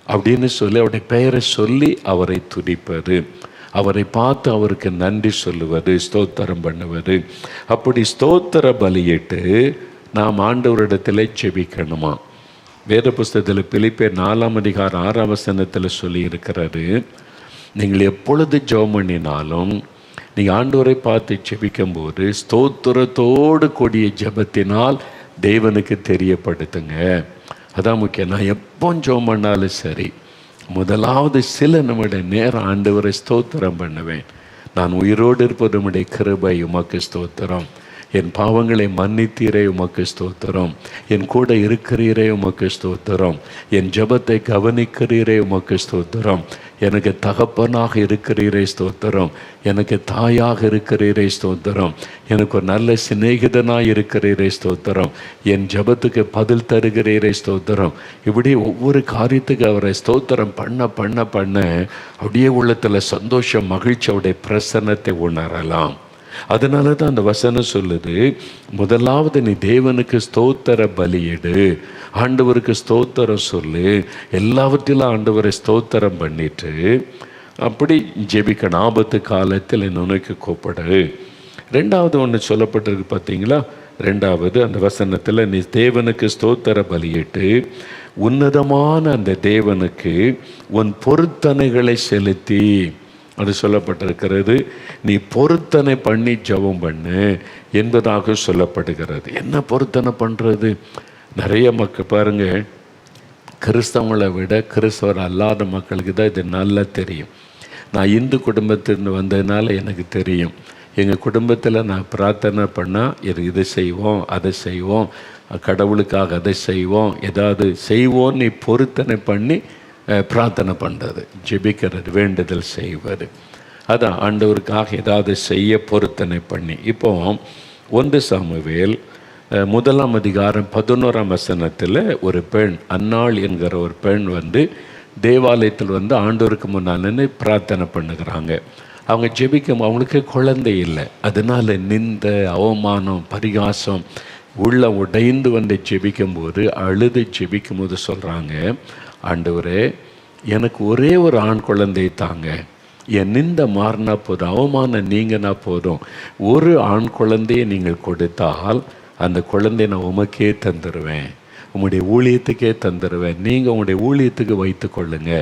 அப்படின்னு சொல்லி அவருடைய பெயரை சொல்லி அவரை துதிப்பது, அவரை பார்த்து அவருக்கு நன்றி சொல்லுவது, ஸ்தோத்திரம் பண்ணுவது. அப்படி ஸ்தோத்திர பலியிட்டு நாம் ஆண்டவரிடத்தில் செபிக்கணுமா? வேத புஸ்தகத்தில் பிலிப்பியர் 4ஆம் அதிகாரம் 6ஆம் வசனத்தில் சொல்லி இருக்கிறாரு, நீங்கள் எப்பொழுது ஜெபம் பண்ணினாலும் நீங்கள் ஆண்டவரை பார்த்து ஜெபிக்கும்போது ஸ்தோத்திரத்தோடு கூடிய ஜெபத்தினால் தேவனுக்கு தெரியப்படுத்துங்க. அதான் முக்கியம். நான் எப்போ ஜெபம் பண்ணாலும் சரி, முதலாவது சில நிமிடம் நேரம் ஆண்டவரை ஸ்தோத்திரம் பண்ணுவேன். நான் உயிரோடு இருப்பது உம்முடைய கிருபை, உமக்கு ஸ்தோத்திரம். என் பாவங்களை மன்னித்தீரே, உமக்கு ஸ்தோத்திரம். என் கூட இருக்கிறீரே, உமக்கு ஸ்தோத்திரம். என் ஜெபத்தை கவனிக்கிறீரே, உமக்கு ஸ்தோத்திரம். எனக்கு தகப்பனாக இருக்கிறீரே, ஸ்தோத்திரம். எனக்கு தாயாக இருக்கிறீரே, ஸ்தோத்திரம். எனக்கு ஒரு நல்ல சிநேகிதனாக இருக்கிறீரே, ஸ்தோத்திரம். என் ஜெபத்துக்கு பதில் தருகிறீரே, ஸ்தோத்திரம். இப்படி ஒவ்வொரு காரியத்துக்கு அவரை ஸ்தோத்திரம் பண்ண பண்ண பண்ண அப்படியே உள்ளத்தில் சந்தோஷம், மகிழ்ச்சி, அவருடைய பிரசன்னத்தை உணரலாம். அதனால தான் அந்த வசனம் சொல்லுது, முதலாவது நீ தேவனுக்கு ஸ்தோத்திர பலியிடு, ஆண்டவருக்கு ஸ்தோத்திரம் சொல்லு, எல்லாவற்றிலும் ஆண்டவரை ஸ்தோத்திரம் பண்ணிட்டு அப்படி ஜெபிக்கணும். ஆபத்து காலத்தில் நுனைக்கு கூப்பிடு. ரெண்டாவது ஒன்று சொல்லப்பட்டிருக்கு பார்த்தீங்களா? ரெண்டாவது அந்த வசனத்தில், நீ தேவனுக்கு ஸ்தோத்திர பலியிட்டு உன்னதமான அந்த தேவனுக்கு உன் பொருத்தனைகளை செலுத்தி, அது சொல்லப்பட்டிருக்கிறது. நீ பொருத்தனை பண்ணி ஜெபம் பண்ணு என்பதாக சொல்லப்படுகிறது. என்ன பொருத்தனை பண்ணுறது? நிறைய மக்கள் பாருங்கள், கிறிஸ்தவங்களை விட கிறிஸ்தவர் அல்லாத மக்களுக்கு தான் இது நல்லா தெரியும். நான் இந்து குடும்பத்திலிருந்து வந்ததுனால எனக்கு தெரியும். எங்கள் குடும்பத்தில் நான் பிரார்த்தனை பண்ணால் இதை செய்வோம், அதை செய்வோம், கடவுளுக்காக அதை செய்வோம், ஏதாவது செய்வோம். நீ பொருத்தனை பண்ணி பிரார்த்தனை பண்ணுறது, ஜெபிக்கிறது, வேண்டுதல் செய்வது, அதான் ஆண்டவருக்காக ஏதாவது செய்ய பொருத்தனை பண்ணி. இப்போ 1 சாமுவேல் 1ஆம் அதிகாரம் 11ஆம் வசனத்தில் ஒரு பெண், அன்னாள் என்கிற ஒரு பெண் தேவாலயத்தில் ஆண்டவருக்கு முன்னால் நின்று பிரார்த்தனை பண்ணுகிறாங்க. அவங்க ஜெபிக்கும், அவங்களுக்கு குழந்தை இல்லை. அதனால் நிந்த, அவமானம், பரிகாசம் உள்ள உடைந்து ஜெபிக்கும்போது, அழுது ஜெபிக்கும்போது சொல்கிறாங்க, ஆண்டவரே எனக்கு ஒரே ஒரு ஆண் குழந்தை தாங்க, என் நிந்த மாறினா போதும், அவமானம் நீங்கினா போதும், ஒரு ஆண் குழந்தையை நீங்கள் கொடுத்தால் அந்த குழந்தையை நான் உமக்கே தந்துடுவேன், உங்களுடைய ஊழியத்துக்கே தந்துடுவேன், நீங்கள் உங்களுடைய ஊழியத்துக்கு வைத்து கொள்ளுங்க,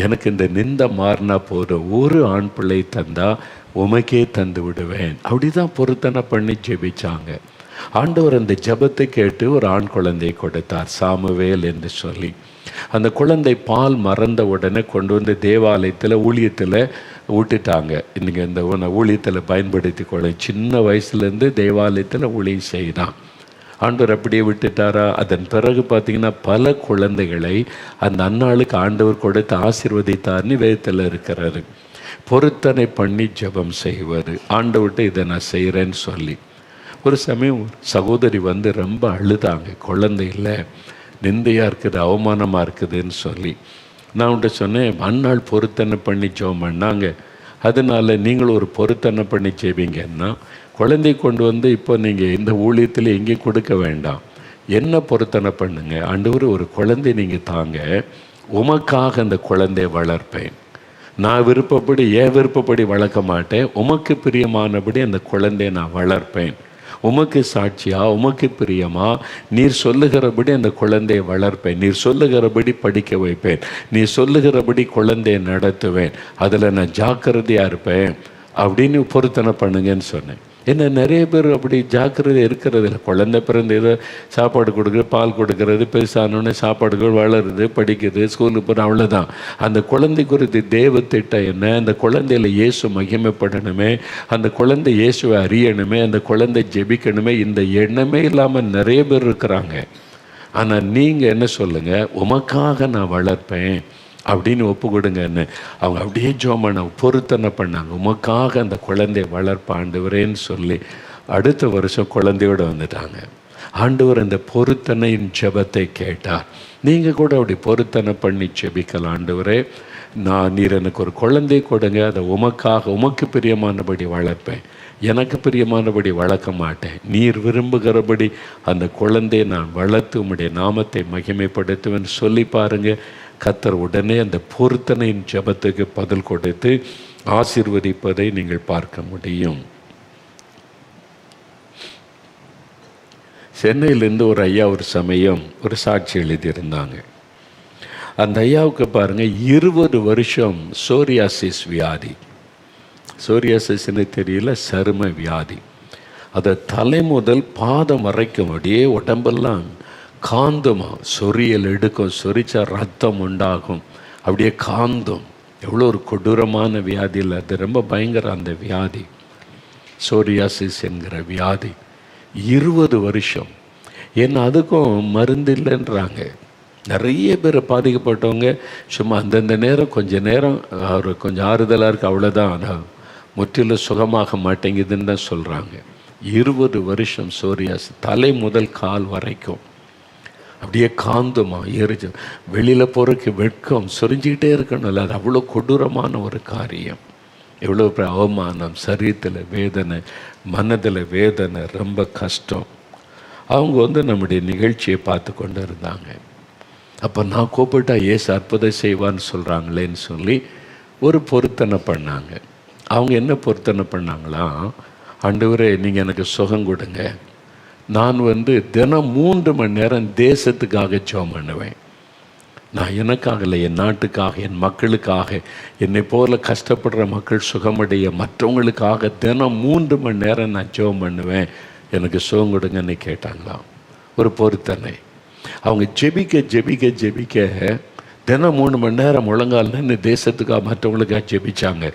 எனக்கு இந்த நிந்த மாறினா போதும், ஒரு ஆண் பிள்ளை தந்தால் உமக்கே தந்து விடுவேன். அப்படி தான் பொருத்தனை பண்ணி ஜெபிச்சாங்க. ஆண்டவர் அந்த ஜெபத்தை கேட்டு ஒரு ஆண் குழந்தையை கொடுத்தார், சாமுவேல் என்று சொல்லி. அந்த குழந்தை பால் மறந்த உடனே கொண்டு தேவாலயத்தில் ஊழியத்தில் விட்டுட்டாங்க. இன்றைக்கி இந்த ஊழியத்தில் பயன்படுத்தி கொள்ள, சின்ன வயசுலேருந்து தேவாலயத்தில் ஊழியம் செய்தான். ஆண்டவர் அப்படியே விட்டுட்டாரா? அதன் பிறகு பார்த்திங்கன்னா பல குழந்தைகளை அந்த அன்னாளுக்கு ஆண்டவர் கொடுத்து ஆசீர்வதித்தார்னு வேதத்தில் இருக்கிறாரு. பொருத்தனை பண்ணி ஜெபம் செய்வார், ஆண்டவர்கிட்ட இதை நான் செய்கிறேன்னு சொல்லி. ஒரு சமயம் சகோதரி ரொம்ப அழுதாங்க, குழந்தை இல்லை, நிந்தையாக இருக்குது, அவமானமாக இருக்குதுன்னு சொல்லி. நான் உன்ட்ட சொன்னேன், அன்னாள் பொருத்தனை பண்ணி ஜெபம் பண்ணாங்க, அதனால் நீங்களும் ஒரு பொருத்தனை பண்ணி செய்வீங்கன்னா குழந்தை கொண்டு இப்போ நீங்கள் இந்த ஊழியத்தில் எங்கேயும் கொடுக்க வேண்டாம், என்ன பொருத்தனை பண்ணுங்க, ஆண்டவர் ஒரு குழந்தை நீங்கள் தாங்க, உமக்காக அந்த குழந்தையை வளர்ப்பேன், நான் விருப்பப்படி என் விருப்பப்படி வளர்க்க மாட்டேன், உமக்கு பிரியமானபடி அந்த குழந்தையை நான் வளர்ப்பேன், உமக்கு சாட்சியா, உமக்கு பிரியமா, நீர் சொல்லுகிறபடி அந்த குழந்தையை வளர்ப்பேன், நீர் சொல்லுகிறபடி படிக்க வைப்பேன், நீர் சொல்லுகிறபடி குழந்தையை நடத்துவேன், அதில் நான் ஜாக்கிரதையாக இருப்பேன் அப்படின்னு பொருத்தனை பண்ணுங்கன்னு சொன்னேன். என்ன நிறைய பேர் அப்படி ஜாக்கிரதை இருக்கிறது இல்லை. குழந்தை பிறந்து ஏதோ சாப்பாடு கொடுக்குறது, பால் கொடுக்கறது, பெருசானோடனே சாப்பாடுகள் வளருது, படிக்குது, ஸ்கூலுக்கு போகிற, அவ்வளோதான். அந்த குழந்தை குறித்து தேவ திட்டம் என்ன? அந்த குழந்தையில் இயேசு மகிமைப்படணுமே, அந்த குழந்தை இயேசுவை அறியணுமே, அந்த குழந்தை ஜெபிக்கணுமே, இந்த எண்ணமே இல்லாமல் நிறைய பேர் இருக்கிறாங்க. ஆனால் நீங்கள் என்ன சொல்லுங்கள், உமக்காக நான் வளர்ப்பேன் அப்படின்னு ஒப்பு கொடுங்கன்னு. அவங்க அப்படியே ஜெபம் பண்ண பொருத்தனை பண்ணாங்க, உமக்காக அந்த குழந்தையை வளர்ப்ப ஆண்டவரேன்னு சொல்லி. அடுத்த வருஷம் குழந்தையோடு வந்துட்டாங்க. ஆண்டவர் அந்த பொருத்தனையின் ஜெபத்தை கேட்டார். நீங்கள் கூட அப்படி பொருத்தனை பண்ணி ஜெபிக்கலாம், ஆண்டவரே நீர் எனக்கு ஒரு குழந்தை கொடுங்க, அதை உமக்காக உமக்கு பிரியமானபடி வளர்ப்பேன், எனக்கு பிரியமானபடி வளர்க்க மாட்டேன், நீர் விரும்புகிறபடி அந்த குழந்தையை நான் வளர்த்து உம்முடைய நாமத்தை மகிமைப்படுத்துவேன்னு சொல்லி பாருங்கள். கர்த்தர் உடனே அந்த பொருத்தனையின் ஜெபத்துக்கு பதில் கொடுத்து ஆசீர்வதிப்பதை நீங்கள் பார்க்க முடியும். சென்னையிலேருந்து ஒரு ஐயா ஒரு சமயம் ஒரு சாட்சி எழுதியிருந்தாங்க. அந்த ஐயாவுக்கு பாருங்கள் 20 வருஷம் சோரியாசிஸ் வியாதி. சோரியாசிஸ்ன்னு தெரியல, சரும வியாதி. அதை தலை முதல் பாதம் வரைக்கும் அப்படியே உடம்பெல்லாம் காந்தமா சொரியல் எடுக்கும், சொரிச்சா ரத்தம் உண்டாகும், அப்படியே காந்தம். எவ்வளோ ஒரு கொடூரமான வியாதி இல்லை, அது ரொம்ப பயங்கரம் அந்த வியாதி, சோரியாசிஸ் என்கிற வியாதி. 20 வருஷம். ஏன்னா அதுக்கும் மருந்து இல்லைன்றாங்க. நிறைய பேர் பாதிக்கப்பட்டவங்க சும்மா அந்தந்த நேரம் கொஞ்சம் நேரம் அவர் கொஞ்சம் ஆறுதலாக இருக்குது, அவ்வளோதான், ஆனால் முற்றிலும் சுகமாக மாட்டேங்குதுன்னு தான் சொல்கிறாங்க. 20 வருஷம் சோரியாஸ், தலை முதல் கால் வரைக்கும் அப்படியே காந்தமா எரிச்சு, வெளியில் போகிறதுக்கு வெட்கம், சொரிஞ்சிக்கிட்டே இருக்கணும்ல, அது அவ்வளோ கொடூரமான ஒரு காரியம். எவ்வளோ அவமானம், சரீரத்தில் வேதனை, மனதில் வேதனை, ரொம்ப கஷ்டம். அவங்க நம்முடைய நிகழ்ச்சியை பார்த்து கொண்டு இருந்தாங்க. அப்போ நான் கூப்பிட்டா ஏசு அற்புதம் செய்வான்னு சொல்கிறாங்களேன்னு சொல்லி ஒரு பொருத்தனை பண்ணாங்க. அவங்க என்ன பொருத்தனை பண்ணாங்களா, ஆண்டவரே நீங்கள் எனக்கு சுகம் கொடுங்க, நான் தினம் 3 மணி நேரம் தேசத்துக்காக ஜெபம் பண்ணுவேன். நான் எனக்காக இல்லை, என் நாட்டுக்காக, என் மக்களுக்காக, என்னை போல கஷ்டப்படுற மக்கள் சுகமடைய மற்றவங்களுக்காக தினம் 3 மணி நேரம் நான் ஜெபம் பண்ணுவேன், எனக்கு சுகம் கொடுங்கன்னு கேட்டாங்களாம். ஒரு பொருத்தனை. அவங்க ஜெபிக்க ஜெபிக்க ஜெபிக்க தினம் 3 மணி நேரம் முழங்கால் நின்று தேசத்துக்காக மற்றவங்களுக்காக ஜெபிச்சாங்க.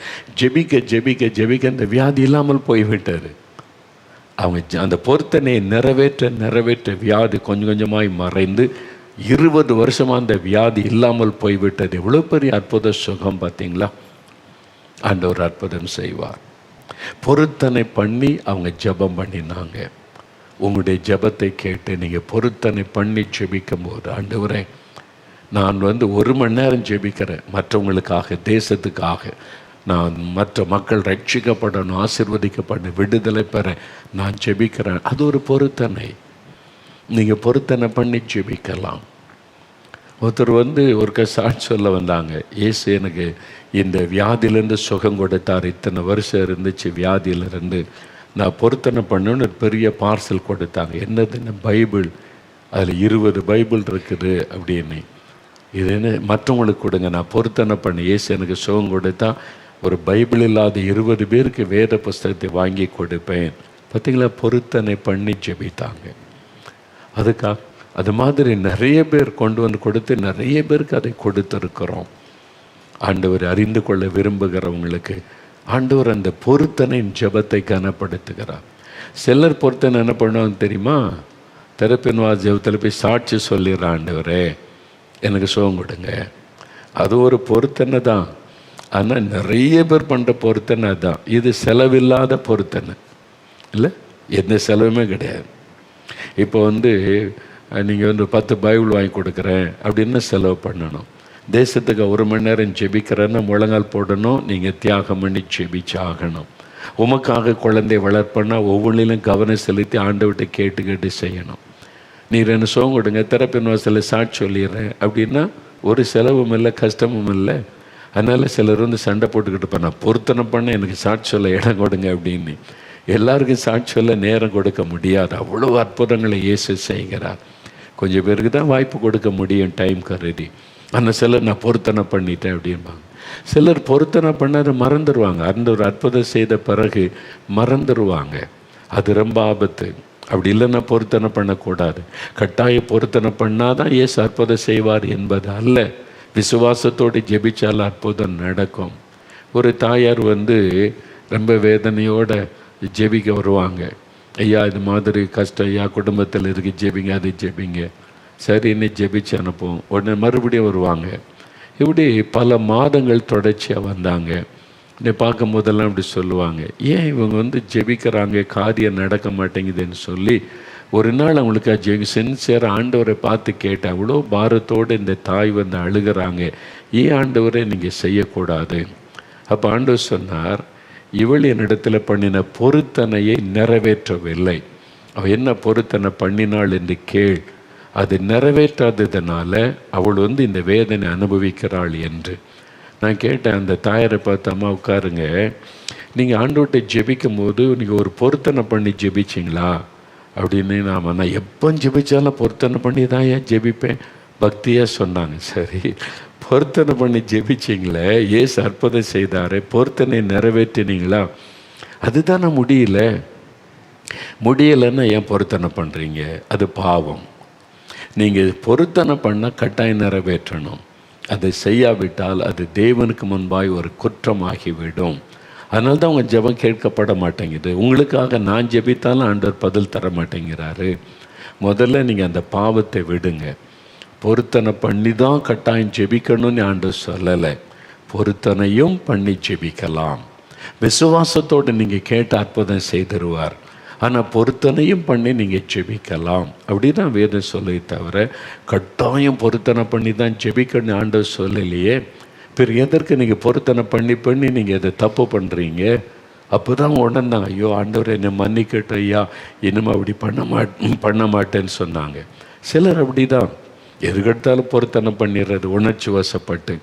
ஜெபிக்க ஜெபிக்க ஜெபிக்க அந்த வியாதி இல்லாமல் போய்விட்டார். அவங்க அந்த பொருத்தனையை நிறைவேற்ற நிறைவேற்ற வியாதி கொஞ்சம் கொஞ்சமாய் மறைந்து 20 வருஷமாக அந்த வியாதி இல்லாமல் போய்விட்டது. எவ்வளோ பெரிய அற்புத சுகம் பார்த்தீங்களா? ஆண்டவர் அற்புதம் செய்வார். பொருத்தனை பண்ணி அவங்க ஜெபம் பண்ணினாங்க. உங்களுடைய ஜெபத்தை கேட்டு நீங்கள் பொருத்தனை பண்ணி ஜெபிக்கும் போது, ஆண்டவரே நான் 1 மணி நேரம் ஜெபிக்கிறேன் மற்றவங்களுக்காக, தேசத்துக்காக, நான் மற்ற மக்கள் ரட்சிக்கப்படணும், ஆசீர்வதிக்கப்படணும், விடுதலை பெற நான் ஜெபிக்கிறேன். அது ஒரு பொருத்தனை. நீங்கள் பொருத்தனை பண்ணி ஜெபிக்கலாம். ஒருத்தர் ஒரு சாட்சி சொல்ல வந்தாங்க, இயேசு எனக்கு இந்த வியாதியிலேருந்து சுகம் கொடுத்தார், இத்தனை வருஷம் இருந்துச்சு வியாதியிலேருந்து, நான் பொருத்தனை பண்ணணுன்னு ஒரு பெரிய பார்சல் கொடுத்தாங்க. என்னதுன்னு பைபிள், அதில் 20 பைபிள் இருக்குது அப்படின்னு. இது என்ன மற்றவங்களுக்கு கொடுங்க, நான் பொருத்தனை பண்ணி இயேசு எனக்கு சுகம் கொடுத்தா ஒரு பைபிள் இல்லாத 20 பேருக்கு வேத புஸ்தகத்தை வாங்கி கொடுப்பேன். பார்த்திங்களா, பொருத்தனை பண்ணி ஜெபித்தாங்க. அதுக்காக அது மாதிரி நிறைய பேர் கொண்டு கொடுத்து நிறைய பேருக்கு அதை கொடுத்துருக்கிறோம். ஆண்டவர் அறிந்து கொள்ள விரும்புகிறவங்களுக்கு ஆண்டவர் அந்த பொருத்தனையின் ஜெபத்தை கனப்படுத்துகிறார். சிலர் பொருத்தனை என்ன பண்ணுவாங்க தெரியுமா, திறப்பின்வா ஜெபத்தில் போய் சாட்சி சொல்லிடுறான், ஆண்டவரே எனக்கு சுகம் கொடுங்க. அது ஒரு பொருத்தனை தான், ஆனால் நிறைய பேர் பண்ணுற பொருத்தனை தான். இது செலவில்லாத பொருத்தனை இல்லை, எந்த செலவுமே கிடையாது. இப்போ நீங்கள் 10 பைபிள் வாங்கி கொடுக்குறேன் அப்படின்னு செலவு பண்ணணும். தேசத்துக்கு 1 மணி நேரம் ஜெபிக்கிறேன்னா முழங்கால் போடணும், நீங்கள் தியாகம் பண்ணி ஜெபிச்சாகணும். உமக்காக குழந்தை வளர்ப்பன்னா ஒவ்வொன்றிலும் கவனம் செலுத்தி ஆண்டவர்கிட்ட கேட்டு கேட்டு செய்யணும். நீர் என்ன சுகம் கொடுங்க, திறப்பின் வாசலில் சாட்சி சொல்லிடுறேன் அப்படின்னா ஒரு செலவும் இல்லை, கஷ்டமும் இல்லை. அதனால் சிலர் சண்டை போட்டுக்கிட்டு பண்ண பொருத்தனை பண்ண எனக்கு சாட்சி சொல்ல இடம் கொடுங்க அப்படின்னு. எல்லாருக்கும் சாட்சி சொல்ல நேரம் கொடுக்க முடியாது. அவ்வளோ அற்புதங்களை இயேசு செய்கிறார். கொஞ்சம் பேருக்கு தான் வாய்ப்பு கொடுக்க முடியும் டைம் கருதி. ஆனால் சிலர் நான் பொருத்தனை பண்ணிட்டேன் அப்படின்பாங்க. சிலர் பொருத்தனை பண்ணாத மறந்துடுவாங்க. அந்த ஒரு அற்புதம் செய்த பிறகு மறந்துடுவாங்க. அது ரொம்ப ஆபத்து. அப்படி இல்லைன்னா பொருத்தனை பண்ணக்கூடாது. கட்டாய பொருத்தனை பண்ணாதான் இயேசு அற்புதம் செய்வார் என்பது அல்ல. விசுவாசத்தோடு ஜெபிச்சால் அற்புதம் நடக்கும். ஒரு தாயார் ரொம்ப வேதனையோடு ஜெபிக்க வருவாங்க. ஐயா இது மாதிரி கஷ்டம் ஐயா, குடும்பத்தில் இருக்கு, ஜெபிங்க, அது ஜெபிங்க. சரி இன்னும் ஜெபிச்சு அனுப்புவோம். உடனே மறுபடியும் வருவாங்க. இப்படி பல மாதங்கள் தொடர்ச்சியாக வந்தாங்க. என்னை பார்க்கும் போதெல்லாம் இப்படி சொல்லுவாங்க, ஏன் இவங்க ஜெபிக்கிறாங்க, காரியம் நடக்க மாட்டேங்குதுன்னு சொல்லி ஒரு நாள் அவங்களுக்கு சின்சியராக ஆண்டவரை பார்த்து கேட்டேன். அவ்வளோ பாரத்தோடு இந்த தாய் அழுகிறாங்க, ஏன் ஆண்டவரை நீங்கள் செய்யக்கூடாது? அப்போ ஆண்டவர் சொன்னார், இவள் என்னிடத்தில் பண்ணின பொருத்தனையை நிறைவேற்றவில்லை. அவள் என்ன பொருத்தனை பண்ணினாள் என்று கேள், அது நிறைவேற்றாததுனால அவள் இந்த வேதனை அனுபவிக்கிறாள் என்று. நான் கேட்டேன் அந்த தாயாரை பார்த்து, அம்மா உட்காருங்க, நீங்கள் ஆண்டவர்கிட்ட ஜெபிக்கும் போது நீங்கள் ஒரு பொருத்தனை பண்ணி ஜெபிச்சிங்களா அப்படின்னு. நான் எப்போ ஜெபிச்சாலும் பொருத்தனை பண்ணி தான் ஏன் ஜெபிப்பேன், பக்தியாக சொன்னாங்க. சரி பொருத்தனை பண்ணி ஜெபிச்சிங்களே, ஏசு அற்புதம் செய்தாரே, பொருத்தனை நிறைவேற்றினீங்களா? அதுதான் நான் முடியல. முடியலைன்னா ஏன் பொருத்தனை பண்ணுறீங்க? அது பாவம். நீங்கள் பொருத்தனை பண்ணால் கட்டாயம் நிறைவேற்றணும். அதை செய்யாவிட்டால் அது தேவனுக்கு முன்பாய் ஒரு குற்றமாகிவிடும். அதனால தான் உங்கள் ஜெபம் கேட்கப்பட மாட்டேங்குது. உங்களுக்காக நான் ஜெபித்தாலும் ஆண்டவர் பதில் தர மாட்டேங்கிறாரு. முதல்ல நீங்கள் அந்த பாவத்தை விடுங்க. பொருத்தனை பண்ணி தான் கட்டாயம் ஜெபிக்கணும்னு ஆண்டவர் சொல்லலை. பொருத்தனையும் பண்ணி ஜெபிக்கலாம். விசுவாசத்தோடு நீங்கள் கேட்ட அற்புதம் செய்திருவார். ஆனால் பொருத்தனையும் பண்ணி நீங்கள் ஜெபிக்கலாம். அப்படி தான் வேதம் சொல்லை தவிர கட்டாயம் பொருத்தனை பண்ணி தான் ஜெபிக்கணும்னு ஆண்டவர் சொல்லலையே. பிறகு எதற்கு நீங்கள் பொருத்தனை பண்ணி நீங்கள் இதை தப்பு பண்ணுறீங்க? அப்போ தான் உடனே ஐயோ ஆண்டவர் என்னை மன்னிக்கட்டும் ஐயா, இனிமே அப்படி பண்ண மாட்டேன்னு சொன்னாங்க. சிலர் அப்படி தான் எதுக்கெடுத்தாலும் பொருத்தனை பண்ணிடுறது, உணர்ச்சி வசப்பட்டு.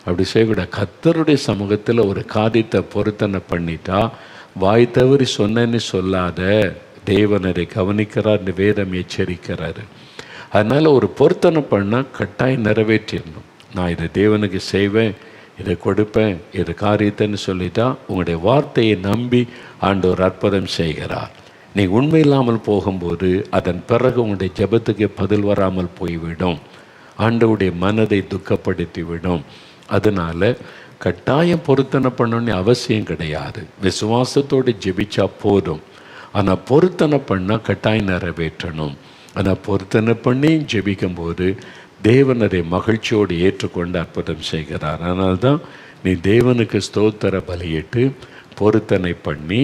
அப்படி செய்யக்கூடாது. கர்த்தருடைய சமூகத்தில் ஒரு காரியத்தை பொருத்தனை பண்ணிட்டா வாய் தவறி சொன்னேன்னு சொல்லாத, தேவன் அதை கவனிக்கிறார், இந்த வேதம் எச்சரிக்கிறாரு. அதனால் ஒரு பொருத்தனை பண்ணால் கட்டாயம் நிறைவேற்றிடணும். நான் இதை தேவனுக்கு செய்வேன், இதை கொடுப்பேன், இது காரியத்தைன்னு சொல்லிட்டா உங்களுடைய வார்த்தையை நம்பி ஆண்டவர் அற்புதம் செய்கிறார். நீ உண்மை இல்லாமல் போகும்போது அதன் பிறகு உங்களுடைய ஜெபத்துக்கு பதில் வராமல் போய்விடும். ஆண்டவருடைய மனதை துக்கப்படுத்திவிடும். அதனால் கட்டாயம் பொருத்தனை பண்ணணும்னு அவசியம் கிடையாது. விசுவாசத்தோடு ஜெபிச்சா போதும். ஆனால் பொருத்தனை பண்ணால் கட்டாயம் நிறைவேற்றணும். ஆனால் பொருத்தனை பண்ணி ஜெபிக்கும்போது தேவன் அதை மகிழ்ச்சியோடு ஏற்றுக்கொண்டு அற்புதம் செய்கிறார். அதனால்தான் நீ தேவனுக்கு ஸ்தோத்திர பலியிட்டு பொருத்தனை பண்ணி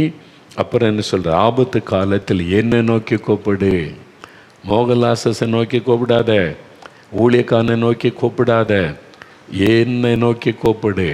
அப்புறம் என்ன சொல்கிற, ஆபத்து காலத்தில் என்னை நோக்கி கூப்பிடு. மோகலாசஸை நோக்கி கூப்பிடாத, ஊழியக்காரனை நோக்கி கூப்பிடாத, என்னை நோக்கி கூப்பிடு.